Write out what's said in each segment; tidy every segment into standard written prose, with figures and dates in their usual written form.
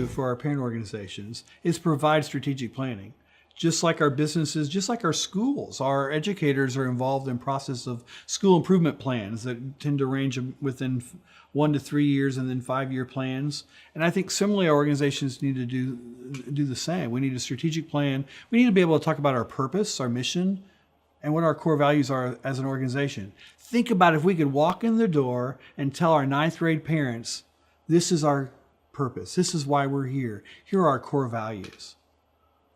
do for our parent organizations is provide strategic planning. Just like our businesses, just like our schools, our educators are involved in process of school improvement plans that tend to range within 1 to 3 years and then 5-year plans. And I think similarly, our organizations need to do the same. We need a strategic plan. We need to be able to talk about our purpose, our mission, and what our core values are as an organization. Think about if we could walk in the door and tell our 9th grade parents, this is our purpose. This is why we're here. Here are our core values.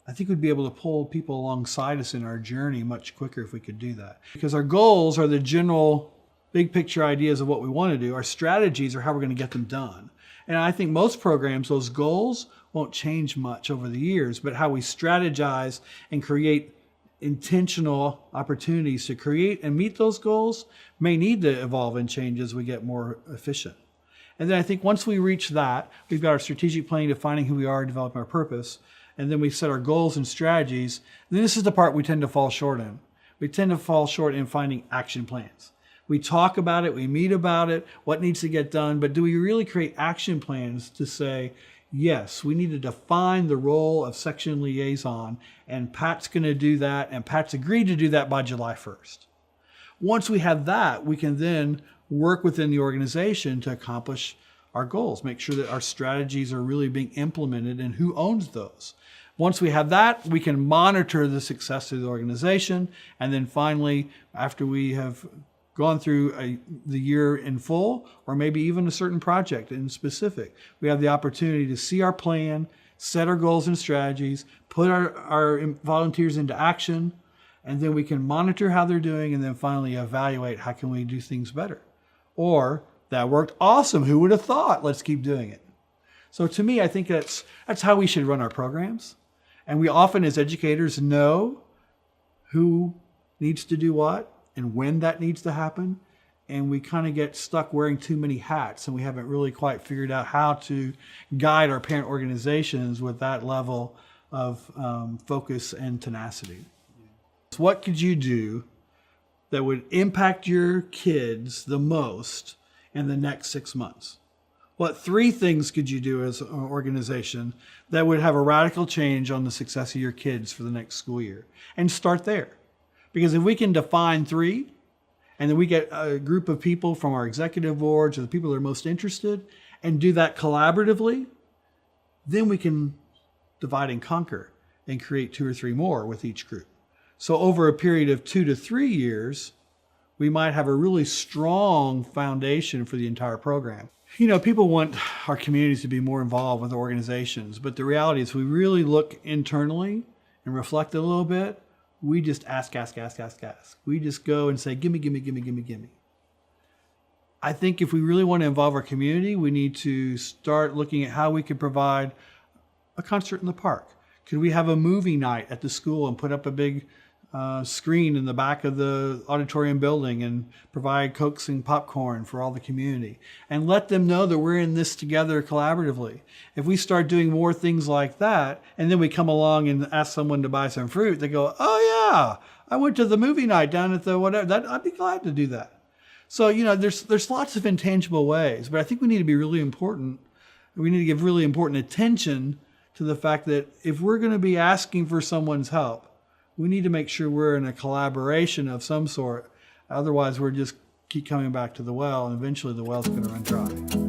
I think we'd be able to pull people alongside us in our journey much quicker if we could do that. Because our goals are the general big picture ideas of what we want to do. Our strategies are how we're going to get them done. And I think most programs, those goals won't change much over the years, but how we strategize and create intentional opportunities to create and meet those goals may need to evolve and change as we get more efficient. And then I think once we reach that, we've got our strategic planning, defining who we are, developing our purpose, and then we set our goals and strategies. And then this is the part we tend to fall short in. We tend to fall short in finding action plans. We talk about it, we meet about it, what needs to get done, but do we really create action plans to say, yes, we need to define the role of section liaison, and Pat's going to do that, and Pat's agreed to do that by July 1st. Once we have that, we can then work within the organization to accomplish our goals, make sure that our strategies are really being implemented and who owns those. Once we have that, we can monitor the success of the organization. And then finally, after we have gone through the year in full, or maybe even a certain project in specific, we have the opportunity to see our plan, set our goals and strategies, put our volunteers into action, and then we can monitor how they're doing, and then finally evaluate how can we do things better. Or, that worked awesome, who would have thought? Let's keep doing it. So to me, I think that's how we should run our programs. And we often, as educators, know who needs to do what and when that needs to happen. And we kind of get stuck wearing too many hats, and we haven't really quite figured out how to guide our parent organizations with that level of focus and tenacity. So what could you do that would impact your kids the most in the next 6 months? What 3 things could you do as an organization that would have a radical change on the success of your kids for the next school year? And start there. Because if we can define 3, and then we get a group of people from our executive boards or the people that are most interested and do that collaboratively, then we can divide and conquer and create 2 or 3 more with each group. So over a period of 2 to 3 years, we might have a really strong foundation for the entire program. You know, people want our communities to be more involved with organizations, but the reality is we really look internally and reflect a little bit. We just ask. We just go and say, gimme. I think if we really want to involve our community, we need to start looking at how we can provide a concert in the park. Could we have a movie night at the school and put up a big screen in the back of the auditorium building and provide Cokes and popcorn for all the community and let them know that we're in this together collaboratively. If we start doing more things like that, and then we come along and ask someone to buy some fruit, they go, oh yeah, I went to the movie night down at the whatever, I'd be glad to do that. So, you know, there's lots of intangible ways, but I think we need to be really important. We need to give really important attention to the fact that if we're going to be asking for someone's help, we need to make sure we're in a collaboration of some sort. Otherwise, we're just keep coming back to the well, and eventually the well's going to run dry.